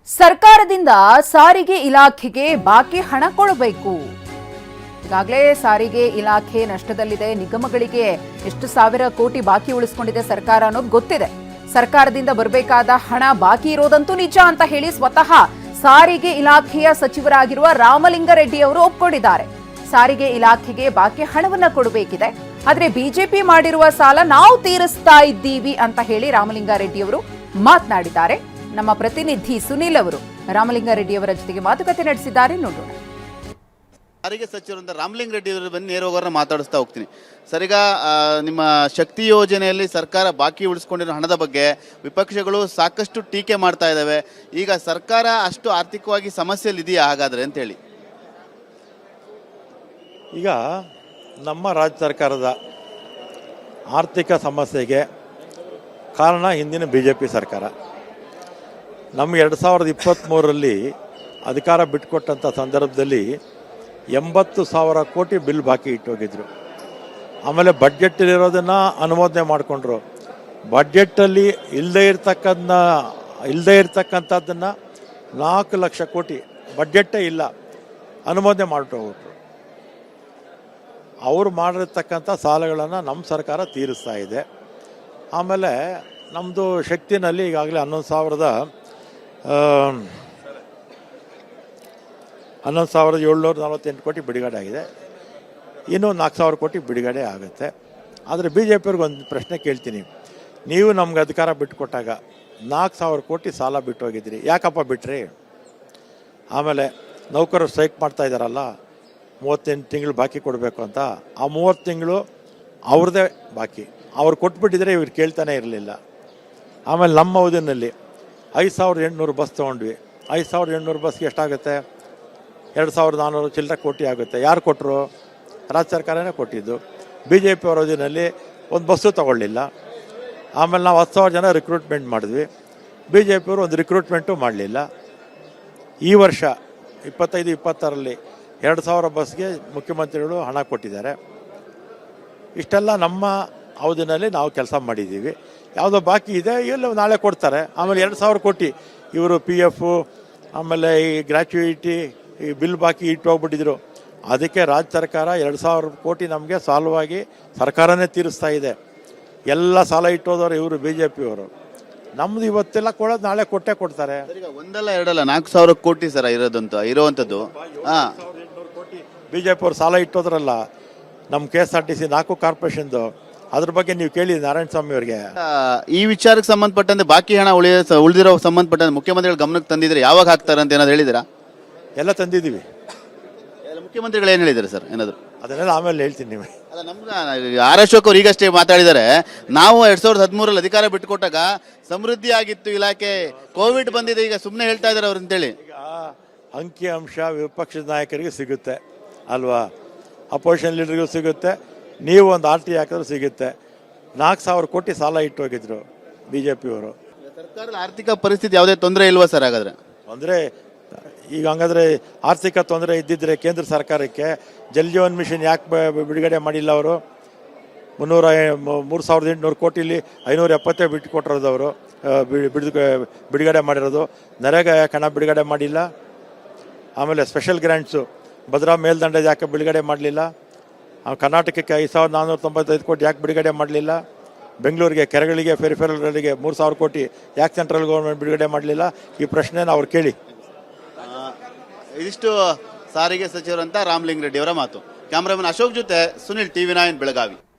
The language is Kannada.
ಸರ್ಕಾರದಿಂದ ಸಾರಿಗೆ ಇಲಾಖೆಗೆ ಬಾಕಿ ಹಣ ಕೊಡಬೇಕು. ಈಗಾಗಲೇ ಸಾರಿಗೆ ಇಲಾಖೆ ನಷ್ಟದಲ್ಲಿದೆ. ನಿಗಮಗಳಿಗೆ ಎಷ್ಟು ಸಾವಿರ ಕೋಟಿ ಬಾಕಿ ಉಳಿಸಿಕೊಂಡಿದೆ ಸರ್ಕಾರ ಅನ್ನೋದು ಗೊತ್ತಿದೆ. ಸರ್ಕಾರದಿಂದ ಬರಬೇಕಾದ ಹಣ ಬಾಕಿ ಇರೋದಂತೂ ನಿಜ ಅಂತ ಹೇಳಿ ಸ್ವತಃ ಸಾರಿಗೆ ಇಲಾಖೆಯ ಸಚಿವರಾಗಿರುವ ರಾಮಲಿಂಗಾರೆಡ್ಡಿ ಅವರು ಒಪ್ಕೊಂಡಿದ್ದಾರೆ. ಸಾರಿಗೆ ಇಲಾಖೆಗೆ ಬಾಕಿ ಹಣವನ್ನ ಕೊಡಬೇಕಿದೆ, ಆದ್ರೆ ಬಿಜೆಪಿ ಮಾಡಿರುವ ಸಾಲ ನಾವು ತೀರಿಸ್ತಾ ಇದ್ದೀವಿ ಅಂತ ಹೇಳಿ ರಾಮಲಿಂಗಾರೆಡ್ಡಿ ಅವರು ಮಾತನಾಡಿದ್ದಾರೆ. ನಮ್ಮ ಪ್ರತಿನಿಧಿ ಸುನಿಲ್ ಅವರು ರಾಮಲಿಂಗಾರೆಡ್ಡಿ ಅವರ ಜೊತೆಗೆ ಮಾತುಕತೆ ನಡೆಸಿದ್ದಾರೆ, ನೋಡೋಣ. ಸಾರಿಗೆ ಸಚಿವರಿಂದ ರಾಮಲಿಂಗಾರೆಡ್ಡಿ ಅವರು ಬನ್ನಿ ನೇರವಾಗಿ ಮಾತಾಡಿಸ್ತಾ ಹೋಗ್ತೀನಿ. ಸರ್, ಈಗ ನಿಮ್ಮ ಶಕ್ತಿ ಯೋಜನೆಯಲ್ಲಿ ಸರ್ಕಾರ ಬಾಕಿ ಉಳಿಸ್ಕೊಂಡಿರೋ ಹಣದ ಬಗ್ಗೆ ವಿಪಕ್ಷಗಳು ಸಾಕಷ್ಟು ಟೀಕೆ ಮಾಡ್ತಾ ಇದ್ದಾವೆ. ಈಗ ಸರ್ಕಾರ ಅಷ್ಟು ಆರ್ಥಿಕವಾಗಿ ಸಮಸ್ಯೆಯಲ್ಲಿ ಇದೆಯಾ ಹಾಗಾದ್ರೆ ಅಂತ ಹೇಳಿ? ಈಗ ನಮ್ಮ ರಾಜ್ಯ ಸರ್ಕಾರದ ಆರ್ಥಿಕ ಸಮಸ್ಯೆಗೆ ಕಾರಣ ಹಿಂದಿನ BJP ಸರ್ಕಾರ. ನಮ್ಮ 2023ರಲ್ಲಿ ಅಧಿಕಾರ ಬಿಟ್ಟುಕೊಟ್ಟಂಥ ಸಂದರ್ಭದಲ್ಲಿ 80,000 ಕೋಟಿ ಬಿಲ್ ಬಾಕಿ ಇಟ್ಟೋಗಿದ್ರು. ಆಮೇಲೆ ಬಡ್ಜೆಟ್ಟಲ್ಲಿರೋದನ್ನು ಅನುಮೋದನೆ ಮಾಡಿಕೊಂಡ್ರು. ಬಡ್ಜೆಟ್ಟಲ್ಲಿ ಇಲ್ಲದೇ ಇರ್ತಕ್ಕಂಥದ್ದನ್ನು 4 ಲಕ್ಷ ಕೋಟಿ ಬಡ್ಜೆಟ್ಟೇ ಇಲ್ಲ ಅನುಮೋದನೆ ಮಾಡಿಟ್ಟೋಗ್ಬಿಟ್ರು. ಅವರು ಮಾಡಿರ್ತಕ್ಕಂಥ ಸಾಲಗಳನ್ನು ನಮ್ಮ ಸರ್ಕಾರ ತೀರಿಸ್ತಾ ಇದೆ. ಆಮೇಲೆ ನಮ್ಮದು ಶಕ್ತಿನಲ್ಲಿ ಈಗಾಗಲೇ 11,748 ಕೋಟಿ ಬಿಡುಗಡೆ ಆಗಿದೆ. ಇನ್ನೂ 4,000 ಕೋಟಿ ಬಿಡುಗಡೆ ಆಗುತ್ತೆ. ಆದರೆ BJPಯವ್ರಿಗೆ ಒಂದು ಪ್ರಶ್ನೆ ಕೇಳ್ತೀನಿ. ನೀವು ನಮ್ಗೆ ಅಧಿಕಾರ ಬಿಟ್ಟುಕೊಟ್ಟಾಗ 4,000 ಕೋಟಿ ಸಾಲ ಬಿಟ್ಟು ಹೋಗಿದ್ದೀರಿ, ಯಾಕಪ್ಪ ಬಿಟ್ರಿ? ಆಮೇಲೆ ನೌಕರರು ಸ್ಟ್ರೈಕ್ ಮಾಡ್ತಾ ಇದ್ದಾರಲ್ಲ, 38 ತಿಂಗಳು ಬಾಕಿ ಕೊಡಬೇಕು ಅಂತ. ಆ 30 ತಿಂಗಳು ಅವ್ರದ್ದೇ ಬಾಕಿ. ಅವ್ರು ಕೊಟ್ಬಿಟ್ಟಿದ್ರೆ ಇವ್ರು ಕೇಳ್ತಾನೆ ಇರಲಿಲ್ಲ. ಆಮೇಲೆ ನಮ್ಮ ಅವಧಿನಲ್ಲಿ 5,800 ಬಸ್ ತೊಗೊಂಡ್ವಿ. 5,800 ಬಸ್ಗೆ ಎಷ್ಟಾಗುತ್ತೆ? 2,400 ಚಿಲ್ಲರೆ ಕೋಟಿ ಆಗುತ್ತೆ. ಯಾರು ಕೊಟ್ಟರು? ರಾಜ್ಯ ಸರ್ಕಾರನೇ ಕೊಟ್ಟಿದ್ದು. BJP ಅವರ ಅವಧಿನಲ್ಲಿ ಒಂದು ಬಸ್ಸು ತೊಗೊಳ್ಳಿಲ್ಲ. ಆಮೇಲೆ ನಾವು 10,000 ಜನ ರಿಕ್ರೂಟ್ಮೆಂಟ್ ಮಾಡಿದ್ವಿ. BJP ಅವರು ಒಂದು ರಿಕ್ರೂಟ್ಮೆಂಟು ಮಾಡಲಿಲ್ಲ. ಈ ವರ್ಷ 25-26ರಲ್ಲಿ 2,000 ಬಸ್ಗೆ ಮುಖ್ಯಮಂತ್ರಿಗಳು ಹಣ ಕೊಟ್ಟಿದ್ದಾರೆ. ಇಷ್ಟೆಲ್ಲ ನಮ್ಮ ಅವಧಿನಲ್ಲಿ ನಾವು ಕೆಲಸ ಮಾಡಿದ್ದೀವಿ. ಯಾವುದೋ ಬಾಕಿ ಇದೆ, ಇಲ್ಲ ನಾಳೆ ಕೊಡ್ತಾರೆ. ಆಮೇಲೆ 2,000 ಕೋಟಿ ಇವರು PF ಆಮೇಲೆ ಈ ಗ್ರ್ಯಾಚ್ಯುಯಿಟಿ ಈ ಬಿಲ್ ಬಾಕಿ ಇಟ್ಟು ಹೋಗ್ಬಿಟ್ಟಿದ್ರು. ಅದಕ್ಕೆ ರಾಜ್ಯ ಸರ್ಕಾರ 2,000 ಕೋಟಿ ನಮಗೆ ಸಾಲವಾಗಿ ಸರ್ಕಾರನೇ ತೀರಿಸ್ತಾ ಇದೆ. ಎಲ್ಲ ಸಾಲ ಇಟ್ಟೋದವರು ಇವರು BJPಯವರು. ನಮ್ದು ಇವತ್ತೆಲ್ಲ ಕೊಡೋದು ನಾಳೆ ಕೊಟ್ಟೇ ಕೊಡ್ತಾರೆ. ಒಂದಲ್ಲ ಎರಡಲ್ಲ 4,000 ಕೋಟಿ ಸರ ಇರೋವಂಥದ್ದು. BJP ಅವ್ರು ಸಾಲ ಇಟ್ಟೋದ್ರಲ್ಲ ನಮ್ಮ KSRTC 4 ಕಾರ್ಪೊರೇಷನ್ದು. ಅದ್ರ ಬಗ್ಗೆ ನೀವು ಕೇಳಿ ನಾರಾಯಣ ಸ್ವಾಮಿ ಅವರಿಗೆ. ಈ ವಿಚಾರಕ್ಕೆ ಸಂಬಂಧಪಟ್ಟಂತೆ ಬಾಕಿ ಹಣ ಉಳಿದಿರೋ ಸಂಬಂಧಪಟ್ಟಂತೆ ಮುಖ್ಯಮಂತ್ರಿಗಳು ಗಮನಕ್ಕೆ ತಂದಿದ್ರೆ ಯಾವಾಗ ಹಾಕ್ತಾರೆ ಅಂತ ಏನಾದ್ರು ಹೇಳಿದಿರಾ? ಎಲ್ಲ ತಂದಿದ್ದೀವಿ. ಮುಖ್ಯಮಂತ್ರಿಗಳು ಏನು ಹೇಳಿದ್ದಾರೆ ಸರ್? ಏನಾದ್ರು ಅದನ್ನೆಲ್ಲ ಆಮೇಲೆ ಹೇಳ್ತೀನಿ ನಿಮಗೆ. ಅಲ್ಲ, ನಮ್ಗೆ ಆರ್ ಅಶೋಕ್ ಅವ್ರು ಈಗಷ್ಟೇ ಮಾತಾಡಿದ್ದಾರೆ. ನಾವು 2013ರಲ್ಲಿ ಅಧಿಕಾರ ಬಿಟ್ಟುಕೊಟ್ಟಾಗ ಸಮೃದ್ಧಿ ಆಗಿತ್ತು ಇಲಾಖೆ, ಕೋವಿಡ್ ಬಂದಿದೆ, ಈಗ ಸುಮ್ಮನೆ ಹೇಳ್ತಾ ಇದ್ದಾರೆ ಅವ್ರು ಅಂತೇಳಿ. ಈಗ ಅಂಕಿ ಅಂಶ ವಿಪಕ್ಷದ ನಾಯಕರಿಗೆ ಸಿಗುತ್ತೆ ಅಲ್ವಾ, ಅಪೋಸಿಷನ್ ಲೀಡರ್ಗೂ ಸಿಗುತ್ತೆ, ನೀವು ಒಂದು RT ಹಾಕಿದ್ರು ಸಿಗುತ್ತೆ. 4,000 ಕೋಟಿ ಸಾಲ ಇಟ್ಟು ಹೋಗಿದ್ರು BJPಯವರು. ಸರ್ಕಾರದ ಆರ್ಥಿಕ ಪರಿಸ್ಥಿತಿ ಯಾವುದೇ ತೊಂದರೆ ಇಲ್ವಾ ಸರ್? ಹಾಗಾದ್ರೆ ಅಂದರೆ ಈಗ ಹಂಗಾದ್ರೆ ಆರ್ಥಿಕ ತೊಂದರೆ ಇದ್ದಿದ್ರೆ ಕೇಂದ್ರ ಸರ್ಕಾರಕ್ಕೆ ಜಲ್ ಜೀವನ್ ಮಿಷನ್ ಯಾಕೆ ಬಿಡುಗಡೆ ಮಾಡಿಲ್ಲ? ಅವರು 3,800 ಕೋಟಿಲಿ 570 ಬಿಟ್ಟು ಕೊಟ್ಟಿರೋದು ಅವರು ಬಿಡುಗಡೆ ಮಾಡಿರೋದು. ನರೇಗಾ ಯಾಕೆ ಹಣ ಬಿಡುಗಡೆ ಮಾಡಿಲ್ಲ? ಆಮೇಲೆ ಸ್ಪೆಷಲ್ ಗ್ರ್ಯಾಂಟ್ಸು ಭದ್ರಾ ಮೇಲ್ದಂಡ ಯಾಕೆ ಬಿಡುಗಡೆ ಮಾಡಲಿಲ್ಲ? ಕರ್ನಾಟಕಕ್ಕೆ 5,495 ಕೋಟಿ ಯಾಕೆ ಬಿಡುಗಡೆ ಮಾಡಲಿಲ್ಲ? ಬೆಂಗಳೂರಿಗೆ ಕೆರೆಗಳಿಗೆ ಫೆರಿಫೆರಲ್ಗಳಿಗೆ 3,000 ಕೋಟಿ ಯಾಕೆ ಸೆಂಟ್ರಲ್ ಗೌರ್ಮೆಂಟ್ ಬಿಡುಗಡೆ ಮಾಡಲಿಲ್ಲ? ಈ ಪ್ರಶ್ನೆನ ಅವ್ರು ಕೇಳಿ. ಇದಿಷ್ಟು ಸಾರಿಗೆ ಸಚಿವರಂತ ರಾಮಲಿಂಗಾರೆಡ್ಡಿ ಅವರ ಮಾತು. ಕ್ಯಾಮರಾಮನ್ ಅಶೋಕ್ ಜೊತೆ ಸುನಿಲ್, TV9 ಬೆಳಗಾವಿ.